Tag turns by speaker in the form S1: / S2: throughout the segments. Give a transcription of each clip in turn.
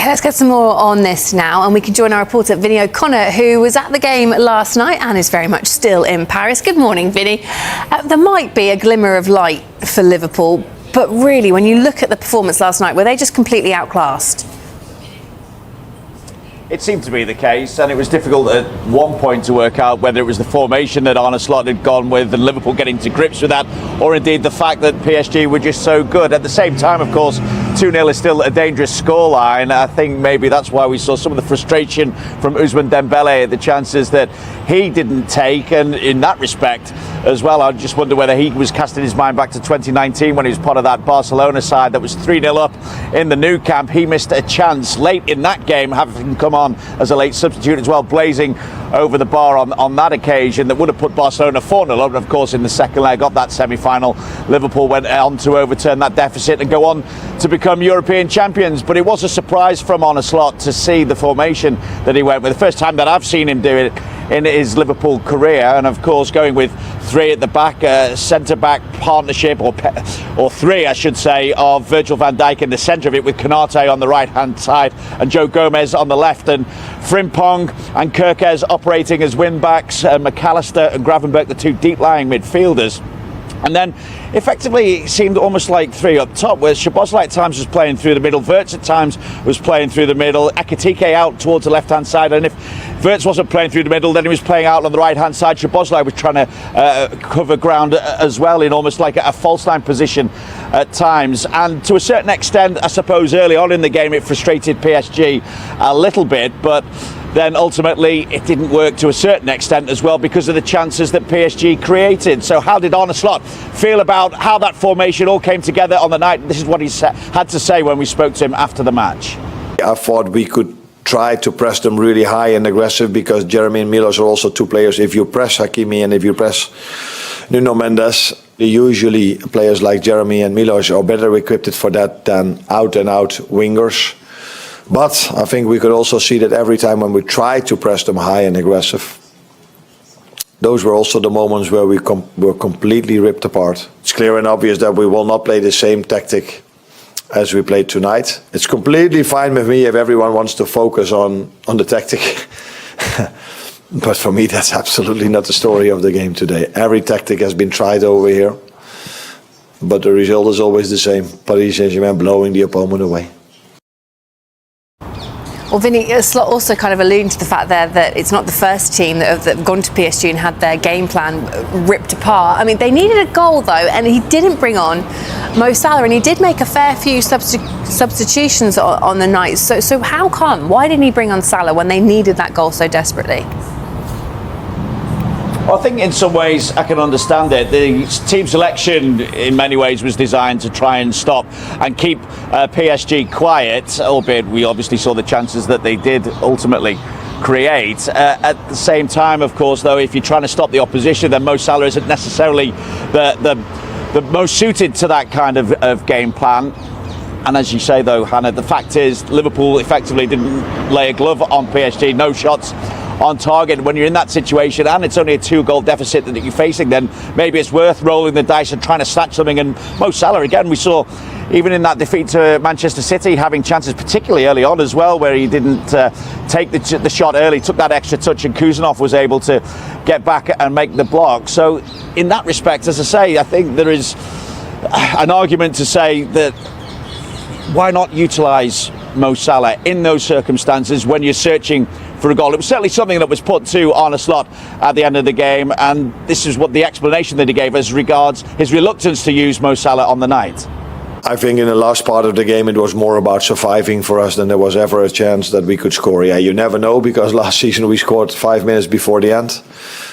S1: OK, let's get some more on this now, and we can join our reporter Vinny O'Connor, who was at the game last night and is very much still in Paris. Good morning, Vinny. There might be a glimmer of light for Liverpool, but really, when you look at the performance last night, were they just completely outclassed?
S2: It seemed to be the case, and it was difficult at one point to work out whether it was the formation that Arne Slot had gone with and Liverpool getting to grips with that, or indeed the fact that PSG were just so good. At the same time, of course, 2-0 is still a dangerous scoreline. I think maybe that's why we saw some of the frustration from Ousmane Dembele at the chances that he didn't take, and in that respect as well, I just wonder whether he was casting his mind back to 2019 when he was part of that Barcelona side that was 3-0 up in the Nou Camp. He missed a chance late in that game, having come on as a late substitute as well, blazing over the bar on that occasion that would have put Barcelona 4-0 up. And of course, in the second leg of that semi-final, Liverpool went on to overturn that deficit and go on to become European champions. But it was a surprise from Arne Slot to see the formation that he went with. The first time that I've seen him do it in his Liverpool career, and of course going with three at the back, centre-back partnership, or three I should say, of Virgil van Dijk in the centre of it, with Konate on the right-hand side and Joe Gomez on the left, and Frimpong and Kerkez operating as wing-backs, and McAllister and Gravenberch the two deep-lying midfielders. And then effectively it seemed almost like three up top, where Szoboszlai at times was playing through the middle, Wirtz at times was playing through the middle, Ekitike out towards the left-hand side, and if Wirtz wasn't playing through the middle, then he was playing out on the right-hand side. Szoboszlai was trying to cover ground as well in almost like a false line position at times. And to a certain extent, I suppose early on in the game it frustrated PSG a little bit, but then ultimately it didn't work to a certain extent as well because of the chances that PSG created. So how did Arne Slot feel about how that formation all came together on the night? This is what he had to say when we spoke to him after the match.
S3: I thought we could try to press them really high and aggressive, because Jeremy and Milos are also two players. If you press Hakimi and if you press Nuno Mendes, usually players like Jeremy and Milos are better equipped for that than out-and-out wingers. But I think we could also see that every time when we tried to press them high and aggressive, those were also the moments where we were completely ripped apart. It's clear and obvious that we will not play the same tactic as we played tonight. It's completely fine with me if everyone wants to focus on the tactic. But for me, that's absolutely not the story of the game today. Every tactic has been tried over here, but the result is always the same. Paris Saint-Germain blowing the opponent away.
S1: Well, Vinny, Slot also kind of alluding to the fact there that it's not the first team that have gone to PSG and had their game plan ripped apart. I mean, they needed a goal, though, and he didn't bring on Mo Salah, and he did make a fair few substitutions on the night. So how come? Why didn't he bring on Salah when they needed that goal so desperately?
S2: Well, I think in some ways I can understand it. The team selection in many ways was designed to try and stop and keep PSG quiet, albeit we obviously saw the chances that they did ultimately create. At the same time, of course, though, if you're trying to stop the opposition, then Mo Salah isn't necessarily the most suited to that kind of game plan. And as you say, though, Hannah, the fact is Liverpool effectively didn't lay a glove on PSG, no shots on target. When you're in that situation and it's only a 2-goal deficit that you're facing, then maybe it's worth rolling the dice and trying to snatch something. And Mo Salah, again, we saw even in that defeat to Manchester City having chances, particularly early on as well, where he didn't take the shot early, took that extra touch, and Kuzanov was able to get back and make the block. So in that respect, as I say, I think there is an argument to say that why not utilise Mo Salah in those circumstances when you're searching for a goal. It was certainly something that was put to Arne Slot at the end of the game, and this is what the explanation that he gave as regards his reluctance to use Mo Salah on the night.
S3: I think in the last part of the game it was more about surviving for us than there was ever a chance that we could score. Yeah, you never know, because last season we scored 5 minutes before the end.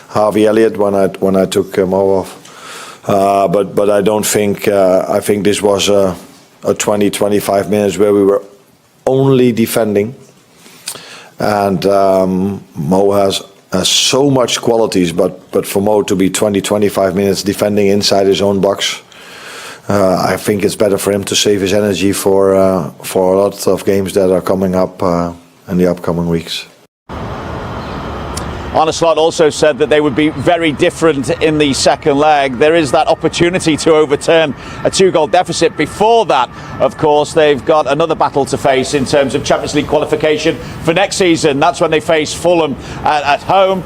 S3: Harvey Elliott when I took Mo off. But I don't think I think this was a 20-25 minutes where we were only defending. And Mo has so much qualities, but for Mo to be 20-25 minutes defending inside his own box, I think it's better for him to save his energy for a lot of games that are coming up in the upcoming weeks.
S2: Arne Slot also said that they would be very different in the second leg. There is that opportunity to overturn a 2-goal deficit. Before that, of course, they've got another battle to face in terms of Champions League qualification for next season. That's when they face Fulham at home.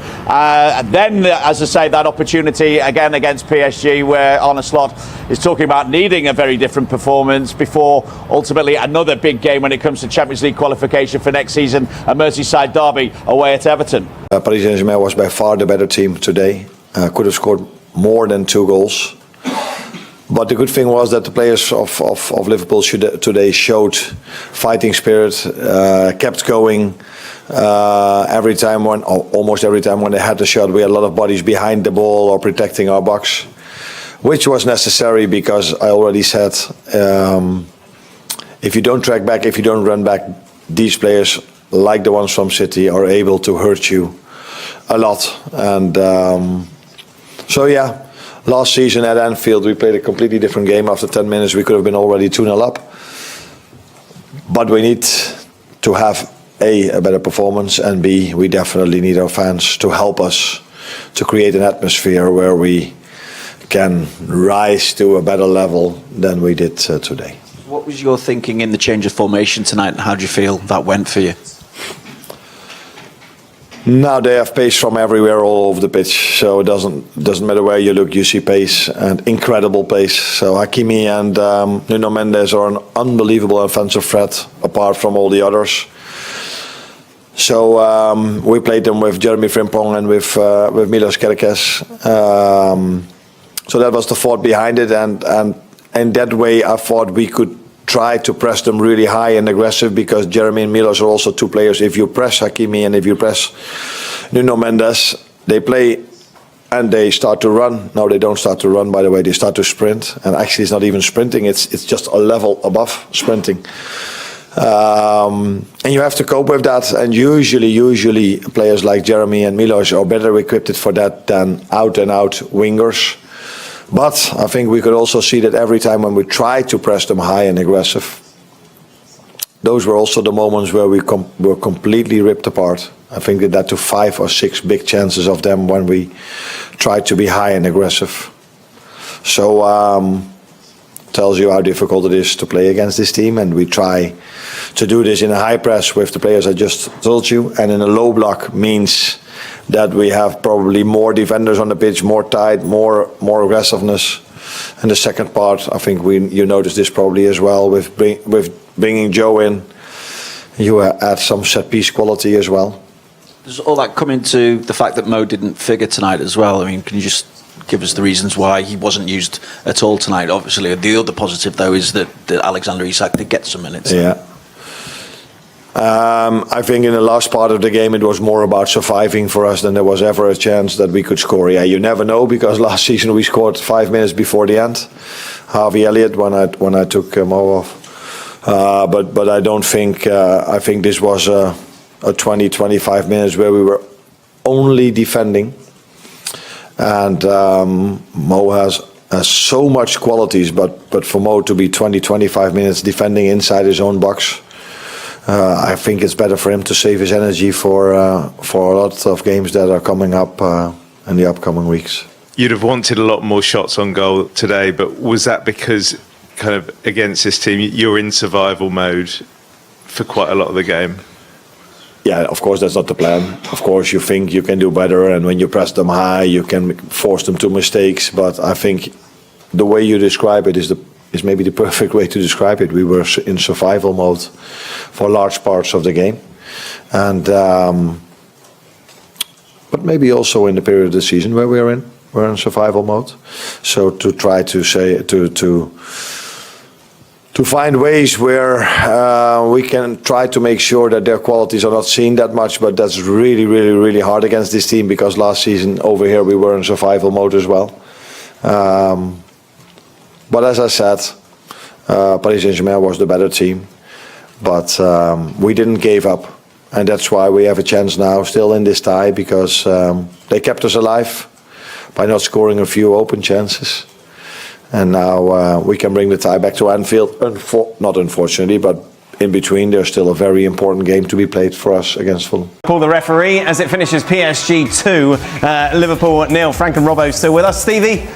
S2: Then, as I say, that opportunity again against PSG, where Arne Slot is talking about needing a very different performance before ultimately another big game when it comes to Champions League qualification for next season, a Merseyside derby away at Everton.
S3: Paris Saint-Germain was by far the better team today. Could have scored more than 2 goals. But the good thing was that the players of Liverpool today showed fighting spirit, kept going. Almost every time when they had the shot, we had a lot of bodies behind the ball or protecting our box, which was necessary because I already said, if you don't track back, if you don't run back, these players, like the ones from City, are able to hurt you a lot. And so yeah, last season at Anfield we played a completely different game. After 10 minutes we could have been already 2-0 up. But we need to have A, better performance, and B, we definitely need our fans to help us to create an atmosphere where we can rise to a better level than we did today.
S4: What was your thinking in the change of formation tonight, and how do you feel that went for you?
S3: Now they have pace from everywhere, all over the pitch. So it doesn't matter where you look, you see pace, and incredible pace. So Hakimi and Nuno Mendes are an unbelievable offensive threat, apart from all the others. So we played them with Jeremy Frimpong and with Milos Kerkez. So that was the thought behind it, and in that way I thought we could try to press them really high and aggressive, because Jeremy and Milos are also 2 players. If you press Hakimi and if you press Nuno Mendes, they play and they start to run. No, they don't start to run, by the way, they start to sprint. And actually it's not even sprinting, it's just a level above sprinting. And you have to cope with that, and usually players like Jeremy and Milos are better equipped for that than out-and-out wingers. But I think we could also see that every time when we tried to press them high and aggressive, those were also the moments where we were completely ripped apart. I think that led to 5 or 6 big chances of them when we tried to be high and aggressive. So tells you how difficult it is to play against this team, and we try to do this in a high press with the players I just told you, and in a low block means that we have probably more defenders on the pitch, more tight, more aggressiveness. And the second part, I think you noticed this probably as well, with bringing Joe in, you add some set piece quality as well.
S4: Does all that come into the fact that Mo didn't figure tonight as well? I mean, can you just give us the reasons why he wasn't used at all tonight? Obviously, the other positive though is that Alexander Isak did get some minutes.
S3: Yeah. I think in the last part of the game it was more about surviving for us than there was ever a chance that we could score. Yeah, you never know, because last season we scored 5 minutes before the end. Harvey Elliott when I took Mo off. But I don't think. I think this was a 20-25 minutes where we were only defending, and Mo has so much qualities, but for Mo to be 20-25 minutes defending inside his own box, I think it's better for him to save his energy for a lot of games that are coming up in the upcoming weeks.
S5: You'd have wanted a lot more shots on goal today, but was that because kind of against this team you're in survival mode for quite a lot of the game?
S3: Yeah, of course that's not the plan. Of course you think you can do better, and when you press them high you can force them to mistakes, but I think the way you describe it is maybe the perfect way to describe it. We were in survival mode for large parts of the game, and but maybe also in the period of the season where we're in survival mode. So to try to say to find ways where we can try to make sure that their qualities are not seen that much, but that's really hard against this team, because last season over here we were in survival mode as well. But as I said, Paris Saint-Germain was the better team, but we didn't give up, and that's why we have a chance now still in this tie, because they kept us alive by not scoring a few open chances, and now we can bring the tie back to Anfield. Not unfortunately, but in between, there's still a very important game to be played for us against Fulham.
S6: Paul, the referee, as it finishes PSG 2, Liverpool 0. Frank and Robbo still with us. Stevie,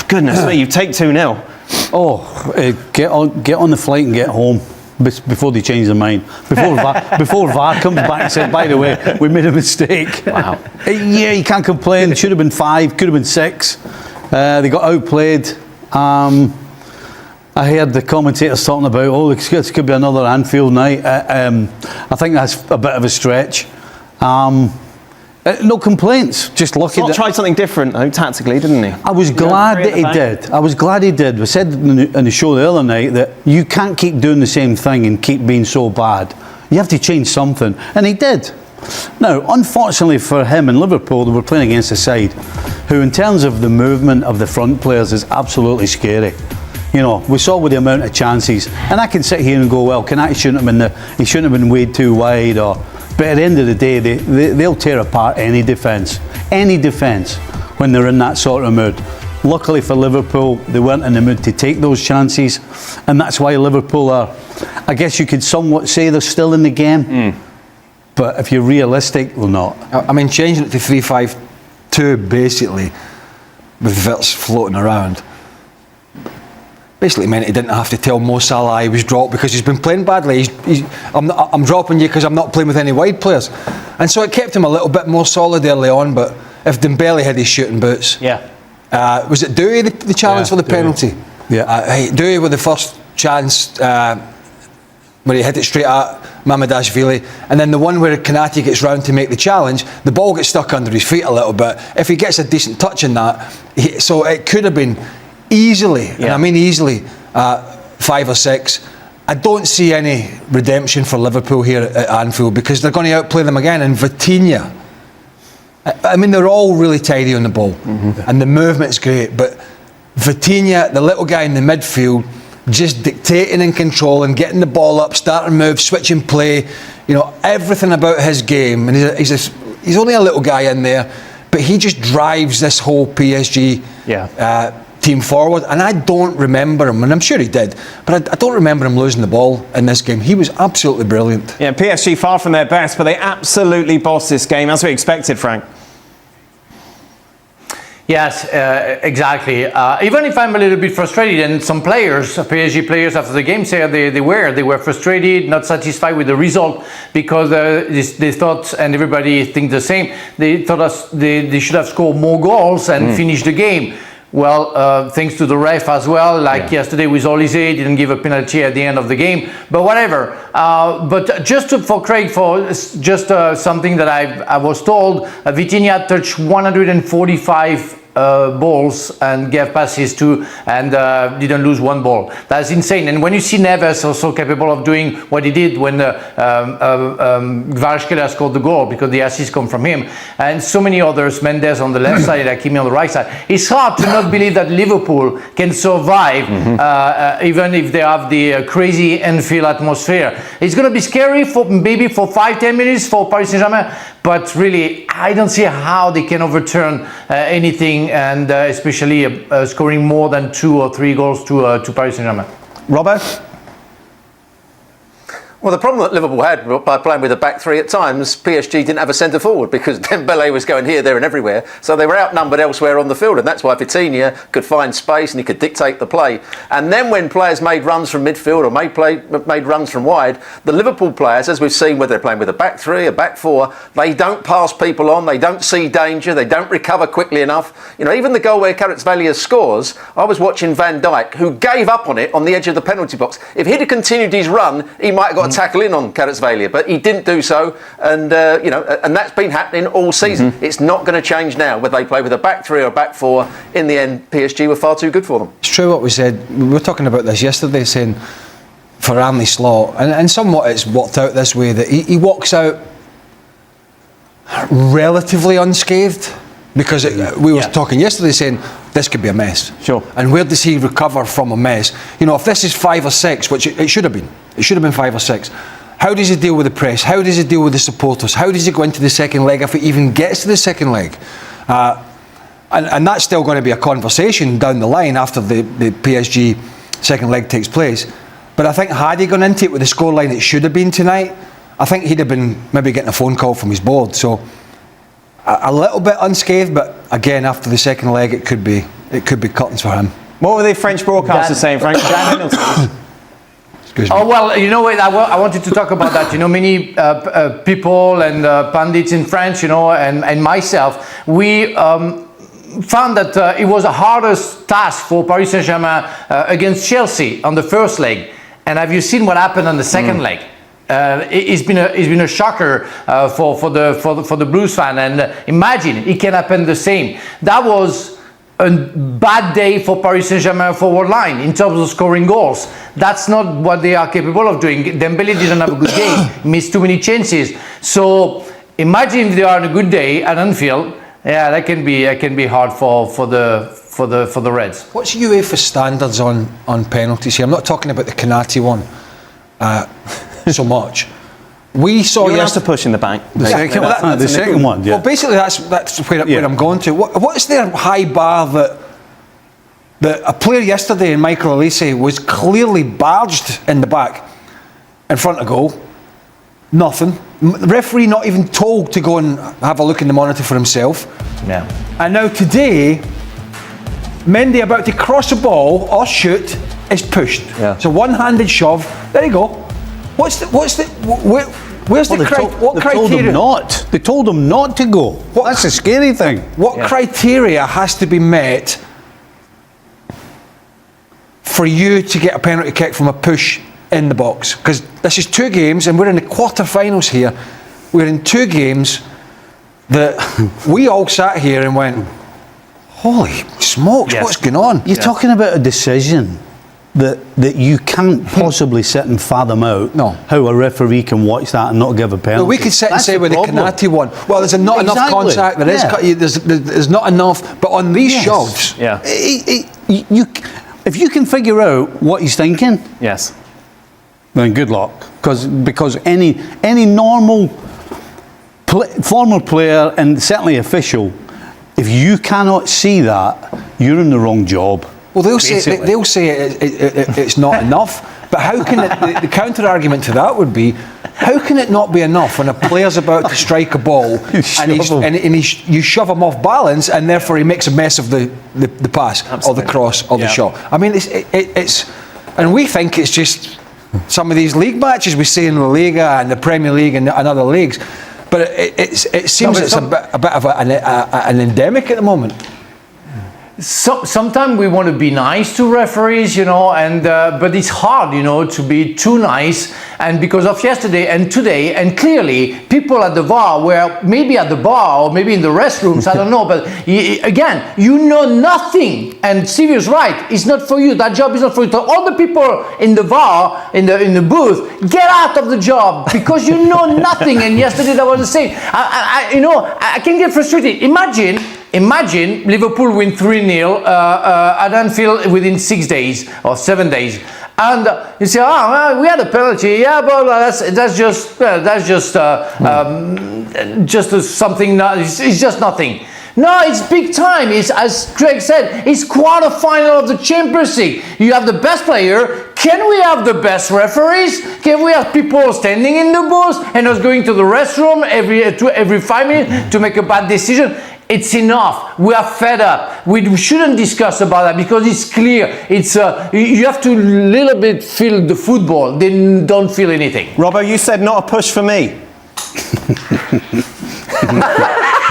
S6: goodness me, you take 2-0.
S7: Get on the flight and get home before they change their mind. Before VAR comes back and says, by the way, we made a mistake.
S6: Wow.
S7: Yeah, you can't complain. It should have been 5, could have been 6. They got outplayed. I heard the commentators talking about, this could be another Anfield night. I think that's a bit of a stretch. No complaints, just lucky.
S6: Slot tried something different, though, tactically, didn't he?
S7: I was glad that he did. I was glad he did. We said in the show the other night that you can't keep doing the same thing and keep being so bad. You have to change something, and he did. Now, unfortunately for him and Liverpool, they were playing against a side who, in terms of the movement of the front players, is absolutely scary. You know, we saw with the amount of chances, and I can sit here and go, well, he shouldn't have been weighed too wide, but at the end of the day, they'll tear apart any defence when they're in that sort of mood. Luckily for Liverpool, they weren't in the mood to take those chances, and that's why Liverpool are, I guess you could somewhat say they're still in the game, but if you're realistic, they're not.
S8: I mean, changing it to 3-5-2 basically, with Wirtz floating around, basically meant he didn't have to tell Mo Salah he was dropped because he's been playing badly. I'm dropping you because I'm not playing with any wide players. And so it kept him a little bit more solid early on, but if Dembele had his shooting boots...
S6: Yeah.
S8: Was it Dewey the challenge for the penalty?
S7: Yeah.
S8: Dewey with the first chance where he hit it straight at Mamardashvili, and then the one where Konate gets round to make the challenge, the ball gets stuck under his feet a little bit. If he gets a decent touch in that, so it could have been easily, and I mean easily, 5 or 6. I don't see any redemption for Liverpool here at Anfield because they're going to outplay them again. And Vitinha, I mean, they're all really tidy on the ball, and the movement's great, but Vitinha, the little guy in the midfield, just dictating and controlling, getting the ball up, starting moves, switching play, you know, everything about his game. And he's only a little guy in there, but he just drives this whole PSG team forward, and I don't remember him, and I'm sure he did, but I don't remember him losing the ball in this game. He was absolutely brilliant.
S6: Yeah, PSG far from their best, but they absolutely bossed this game, as we expected, Frank.
S9: Yes, exactly. Even if I'm a little bit frustrated, and some players, PSG players after the game said they were frustrated, not satisfied with the result, because they thought, and everybody thinks the same, they thought they should have scored more goals and finished the game. Well, thanks to the ref as well, yesterday with Olise, didn't give a penalty at the end of the game, but whatever. But just for Craig, for just something that I was told, Vitinha touched 145 balls and gave passes to, and didn't lose one ball. That's insane. And when you see Neves also capable of doing what he did when Kvaratskhelia scored the goal, because the assist come from him, and so many others, Mendes on the left side, Hakimi on the right side, it's hard to not believe that Liverpool can survive even if they have the crazy Anfield atmosphere. It's going to be scary for maybe for 5-10 minutes for Paris Saint-Germain, but really I don't see how they can overturn anything, and especially scoring more than 2 or 3 goals to Paris Saint-Germain.
S6: Robbo?
S10: Well, the problem that Liverpool had by playing with a back three at times, PSG didn't have a centre forward because Dembele was going here, there and everywhere. So they were outnumbered elsewhere on the field, and that's why Vitinha could find space and he could dictate the play. And then when players made runs from midfield or made runs from wide, the Liverpool players, as we've seen, whether they're playing with a back three, a back four, they don't pass people on, they don't see danger, they don't recover quickly enough. You know, even the goal where Kvaratskhelia scores, I was watching Van Dijk, who gave up on it on the edge of the penalty box. If he'd have continued his run, he might have got tackle in on Kvaratskhelia, but he didn't do so, and and that's been happening all season. It's not going to change now whether they play with a back three or a back four. In the end, PSG were far too good for them.
S8: It's true what we said. We were talking about this yesterday, saying for Arne Slot, and somewhat it's worked out this way, that he walks out relatively unscathed, because we were talking yesterday saying this could be a mess.
S6: Sure.
S8: And where does he recover from a mess? You know, if this is 5 or 6, which it should have been, 5 or 6. How does he deal with the press? How does he deal with the supporters? How does he go into the second leg if he even gets to the second leg? And that's still going to be a conversation down the line after the PSG second leg takes place. But I think had he gone into it with the scoreline it should have been tonight, I think he'd have been maybe getting a phone call from his board. So a little bit unscathed, but again, after the second leg, it could be curtains for him.
S6: What were the French broadcasters saying, Frank?
S9: Oh, well, you know what, I wanted to talk about that. You know, many people and pundits in France, you know, and myself, we found that it was the hardest task for Paris Saint-Germain against Chelsea on the first leg. And have you seen what happened on the second leg? It's been a shocker for the Blues fan, and imagine it can happen the same. That was a bad day for Paris Saint-Germain forward line in terms of scoring goals. That's not what they are capable of doing. Dembélé didn't have a good game, missed too many chances. So imagine if they are on a good day at Anfield. Yeah, that can be hard for the Reds.
S8: What's UEFA standards on penalties here? I'm not talking about the Canati one so much. We saw
S6: you have to push in the bank.
S7: The second one. Yeah.
S8: Well, basically, that's where I'm going to. What's their high bar that a player yesterday in Michael Olise was clearly barged in the back, in front of goal? Nothing. The referee not even told to go and have a look in the monitor for himself.
S6: Yeah.
S8: And now today, Mendy about to cross the ball or shoot is pushed. Yeah. So one-handed shove. There you go. Where's the criteria?
S7: Told him not. They told him not to go. That's a scary thing.
S8: What criteria has to be met for you to get a penalty kick from a push in the box? Because this is 2 games, and we're in the quarter-finals here. We're in 2 games that we all sat here and went, holy smokes, what's going on?
S7: You're talking about a decision that you can't possibly sit and fathom out.
S8: No.
S7: How a referee can watch that and not give a penalty.
S8: No, we could sit and say with the Canati one, well, there's not enough contact. There's not enough. But on these shoves,
S7: if you can figure out what he's thinking, then good luck. Because any normal former player and certainly official, if you cannot see that, you're in the wrong job.
S8: Well, they'll say it's not enough. But how can the counter argument to that would be, how can it not be enough when a player's about to strike a ball and you shove him off balance, and therefore he makes a mess of the pass or the cross or the shot? I mean, it's and we think it's just some of these league matches we see in La Liga and the Premier League and other leagues, but it seems it's a bit of an endemic at the moment.
S9: Sometimes we want to be nice to referees, you know, and but it's hard, you know, to be too nice. And because of yesterday and today, and clearly people at the VAR were maybe at the bar or maybe in the restrooms, I don't know. But again, you know nothing. And Stevie's right, it's not for you. That job is not for you. So all the people in the VAR, in the booth, get out of the job because you know nothing. And yesterday that was the same. I can get frustrated. Imagine Liverpool win 3-0 at Anfield within 6 days or 7 days, and you say, well, we had a penalty, but that's just something. It's just nothing. No, it's big time. It's, as Craig said, it's quarter-final of the Champions League. You have the best player. Can we have the best referees? Can we have people standing in the booth and not going to the restroom every 5 minutes to make a bad decision? It's enough. We are fed up. We shouldn't discuss about that because it's clear. It's you have to little bit feel the football. They don't feel anything.
S6: Robbo, you said not a push for me.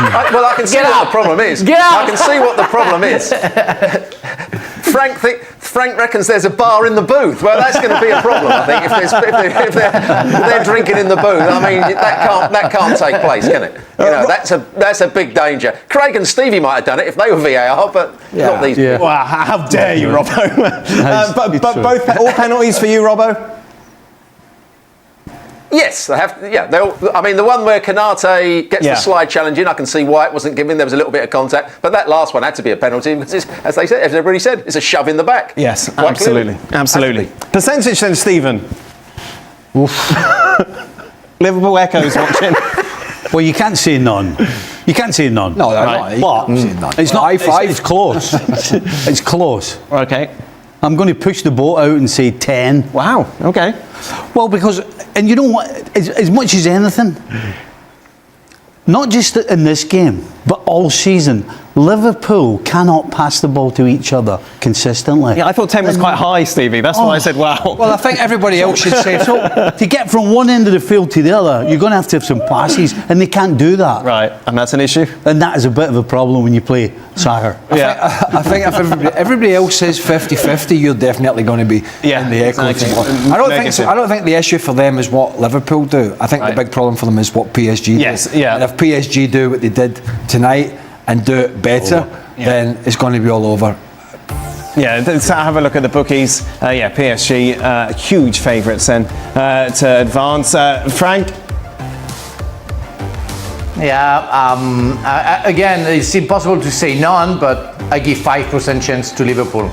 S10: I can see what the problem is.
S9: Get out.
S10: I can see what the problem is. Frank reckons there's a bar in the booth. Well, that's going to be a problem, I think, if they're drinking in the booth. I mean, that can't take place, can it? You know, that's a big danger. Craig and Stevie might have done it if they were VAR, but not these people.
S6: Wow, how dare you, Robbo? but both all penalties for you, Robbo?
S10: Yes, they have. Yeah, I mean, the one where Canate gets the slide challenge in, I can see why it wasn't given. There was a little bit of contact, but that last one had to be a penalty because, as everybody said, it's a shove in the back.
S6: Yes, absolutely. Percentage then, Stephen. Liverpool echoes watching.
S7: Well, you can't say none. You can't say none.
S8: No, right.
S7: But it's not. It's close. It's close.
S6: Okay.
S7: I'm going to push the boat out and say 10.
S6: Wow, okay.
S7: Well, because, and you know what, as much as anything, not just in this game, but all season, Liverpool cannot pass the ball to each other consistently.
S6: Yeah, I thought 10 was quite high, Stevie. That's why I said wow.
S8: Well, I think everybody else should say
S7: So, to get from one end of the field to the other, you're going to have some passes, and they can't do that.
S6: Right, and that's an issue?
S7: And that is a bit of a problem when you play soccer.
S8: I think if everybody else says 50-50, you're definitely going to be in the echo
S6: exactly.
S8: chamber. I don't think the issue for them is what Liverpool do. I think the big problem for them is what PSG do.
S6: Yes, yeah.
S8: And if PSG do what they did tonight and do it better, then it's going to be all over.
S6: Yeah, let's have a look at the bookies. PSG, huge favourites then to advance. Frank?
S9: Yeah, again, it's impossible to say none, but I give 5% chance to Liverpool.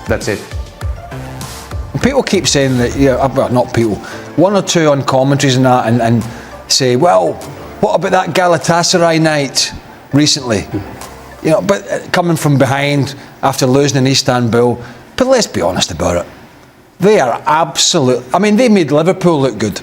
S9: That's it.
S8: People keep saying that, well, not people, one or two on commentaries and that, and say, well, what about that Galatasaray night recently? But coming from behind after losing in Istanbul, but let's be honest about it. They are absolute. I mean, they made Liverpool look good.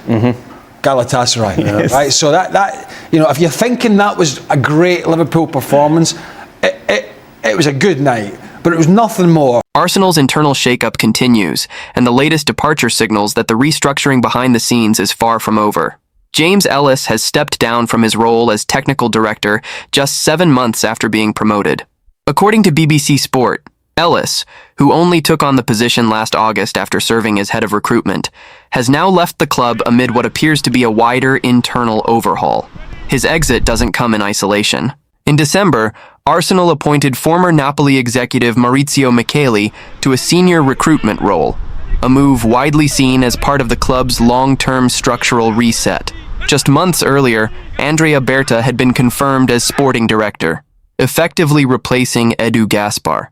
S8: Galatasaray, right? So that if you're thinking that was a great Liverpool performance, it was a good night, but it was nothing more.
S11: Arsenal's internal shakeup continues, and the latest departure signals that the restructuring behind the scenes is far from over. James Ellis has stepped down from his role as technical director just 7 months after being promoted. According to BBC Sport, Ellis, who only took on the position last August after serving as head of recruitment, has now left the club amid what appears to be a wider internal overhaul. His exit doesn't come in isolation. In December, Arsenal appointed former Napoli executive Maurizio Micheli to a senior recruitment role, a move widely seen as part of the club's long-term structural reset. Just months earlier, Andrea Berta had been confirmed as sporting director, effectively replacing Edu Gaspar.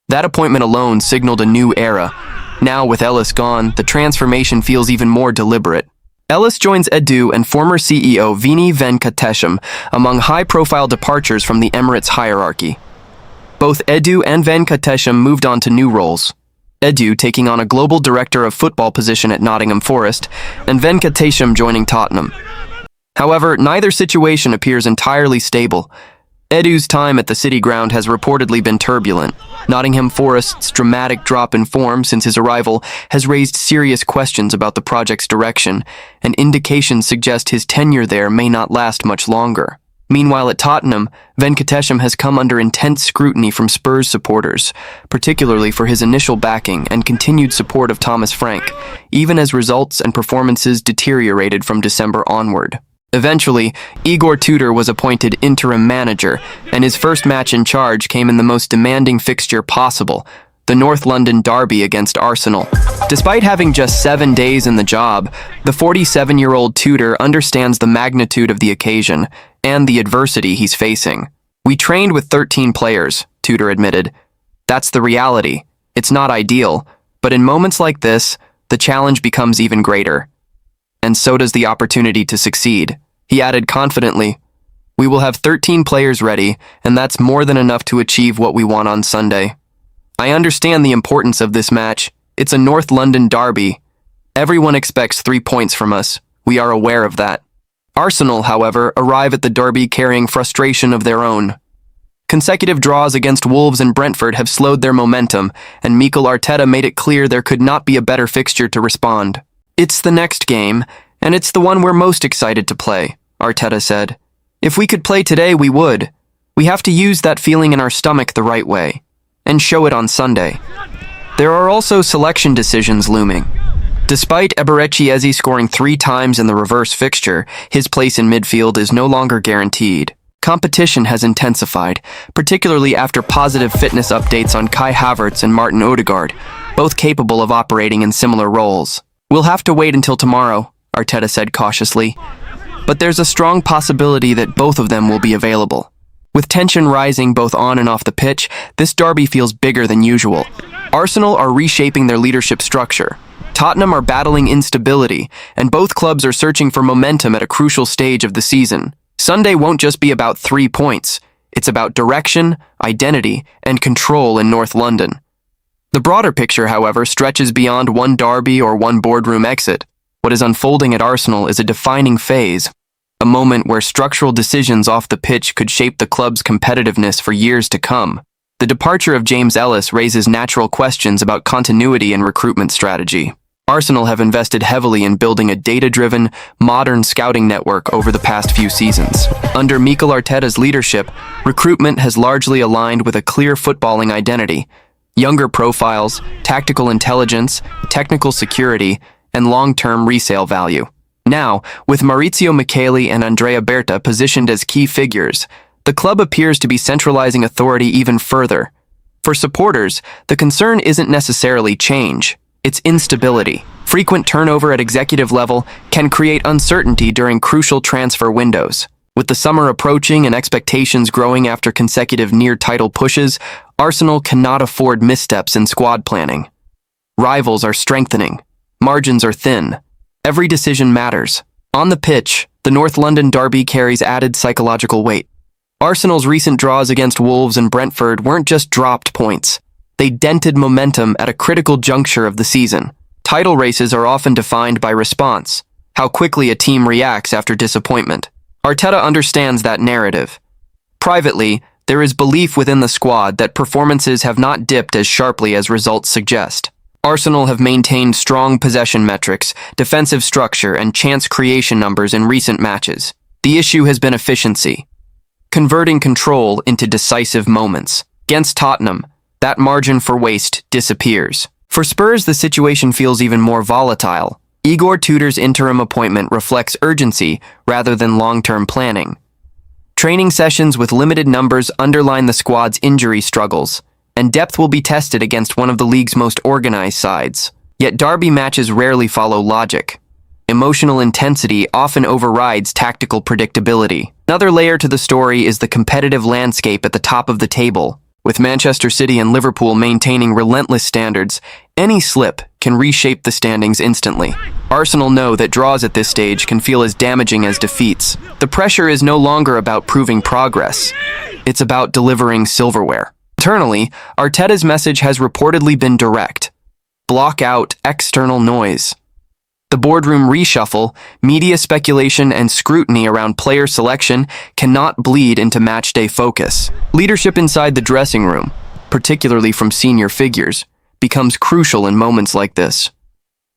S11: That appointment alone signaled a new era. Now, with Ellis gone, the transformation feels even more deliberate. Ellis joins Edu and former CEO Vini Venkatesham among high-profile departures from the Emirates hierarchy. Both Edu and Venkatesham moved on to new roles. Edu taking on a global director of football position at Nottingham Forest, and Venkatesham joining Tottenham. However, neither situation appears entirely stable. Edu's time at the City Ground has reportedly been turbulent. Nottingham Forest's dramatic drop in form since his arrival has raised serious questions about the project's direction, and indications suggest his tenure there may not last much longer. Meanwhile, at Tottenham, Venkatesham has come under intense scrutiny from Spurs supporters, particularly for his initial backing and continued support of Thomas Frank, even as results and performances deteriorated from December onward. Eventually, Igor Tudor was appointed interim manager, and his first match in charge came in the most demanding fixture possible, the North London derby against Arsenal. Despite having just 7 days in the job, the 47-year-old Tudor understands the magnitude of the occasion and the adversity he's facing. "We trained with 13 players," Tudor admitted. "That's the reality. It's not ideal, but in moments like this, the challenge becomes even greater. And so does the opportunity to succeed." He added confidently, "We will have 13 players ready, and that's more than enough to achieve what we want on Sunday. I understand the importance of this match. It's a North London derby. Everyone expects 3 points from us. We are aware of that." Arsenal, however, arrive at the derby carrying frustration of their own. Consecutive draws against Wolves and Brentford have slowed their momentum, and Mikel Arteta made it clear there could not be a better fixture to respond. "It's the next game, and it's the one we're most excited to play," Arteta said. "If we could play today, we would. We have to use that feeling in our stomach the right way, and show it on Sunday." There are also selection decisions looming. Despite Eberechi Eze scoring 3 times in the reverse fixture, his place in midfield is no longer guaranteed. Competition has intensified, particularly after positive fitness updates on Kai Havertz and Martin Odegaard, both capable of operating in similar roles. "We'll have to wait until tomorrow," Arteta said cautiously. "But there's a strong possibility that both of them will be available." With tension rising both on and off the pitch, this derby feels bigger than usual. Arsenal are reshaping their leadership structure. Tottenham are battling instability, and both clubs are searching for momentum at a crucial stage of the season. Sunday won't just be about 3 points. It's about direction, identity, and control in North London. The broader picture, however, stretches beyond one derby or one boardroom exit. What is unfolding at Arsenal is a defining phase, a moment where structural decisions off the pitch could shape the club's competitiveness for years to come. The departure of James Ellis raises natural questions about continuity and recruitment strategy. Arsenal have invested heavily in building a data-driven, modern scouting network over the past few seasons. Under Mikel Arteta's leadership, recruitment has largely aligned with a clear footballing identity: younger profiles, tactical intelligence, technical security, and long-term resale value. Now, with Maurizio Micheli and Andrea Berta positioned as key figures, the club appears to be centralizing authority even further. For supporters, the concern isn't necessarily change, it's instability. Frequent turnover at executive level can create uncertainty during crucial transfer windows. With the summer approaching and expectations growing after consecutive near-title pushes, Arsenal cannot afford missteps in squad planning. Rivals are strengthening. Margins are thin. Every decision matters. On the pitch, the North London derby carries added psychological weight. Arsenal's recent draws against Wolves and Brentford weren't just dropped points. They dented momentum at a critical juncture of the season. Title races are often defined by response, how quickly a team reacts after disappointment. Arteta understands that narrative. Privately, there is belief within the squad that performances have not dipped as sharply as results suggest. Arsenal have maintained strong possession metrics, defensive structure, and chance creation numbers in recent matches. The issue has been efficiency, converting control into decisive moments. Against Tottenham, that margin for waste disappears. For Spurs, the situation feels even more volatile. Igor Tudor's interim appointment reflects urgency rather than long-term planning. Training sessions with limited numbers underline the squad's injury struggles, and depth will be tested against one of the league's most organized sides. Yet derby matches rarely follow logic. Emotional intensity often overrides tactical predictability. Another layer to the story is the competitive landscape at the top of the table. With Manchester City and Liverpool maintaining relentless standards, any slip can reshape the standings instantly. Arsenal know that draws at this stage can feel as damaging as defeats. The pressure is no longer about proving progress. It's about delivering silverware. Internally, Arteta's message has reportedly been direct: block out external noise. The boardroom reshuffle, media speculation, and scrutiny around player selection cannot bleed into matchday focus. Leadership inside the dressing room, particularly from senior figures, becomes crucial in moments like this.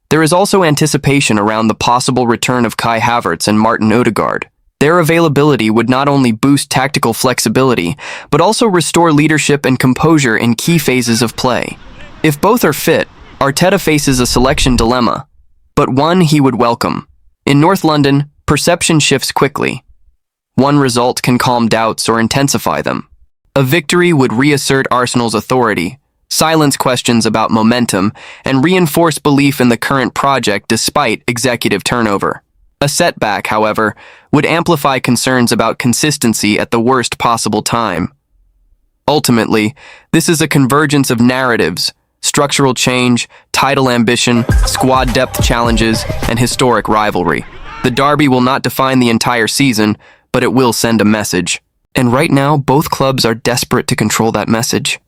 S11: There is also anticipation around the possible return of Kai Havertz and Martin Odegaard. Their availability would not only boost tactical flexibility, but also restore leadership and composure in key phases of play. If both are fit, Arteta faces a selection dilemma, but one he would welcome. In North London, perception shifts quickly. One result can calm doubts or intensify them. A victory would reassert Arsenal's authority, silence questions about momentum, and reinforce belief in the current project despite executive turnover. A setback, however, would amplify concerns about consistency at the worst possible time. Ultimately, this is a convergence of narratives: structural change, title ambition, squad depth challenges, and historic rivalry. The derby will not define the entire season, but it will send a message. And right now, both clubs are desperate to control that message.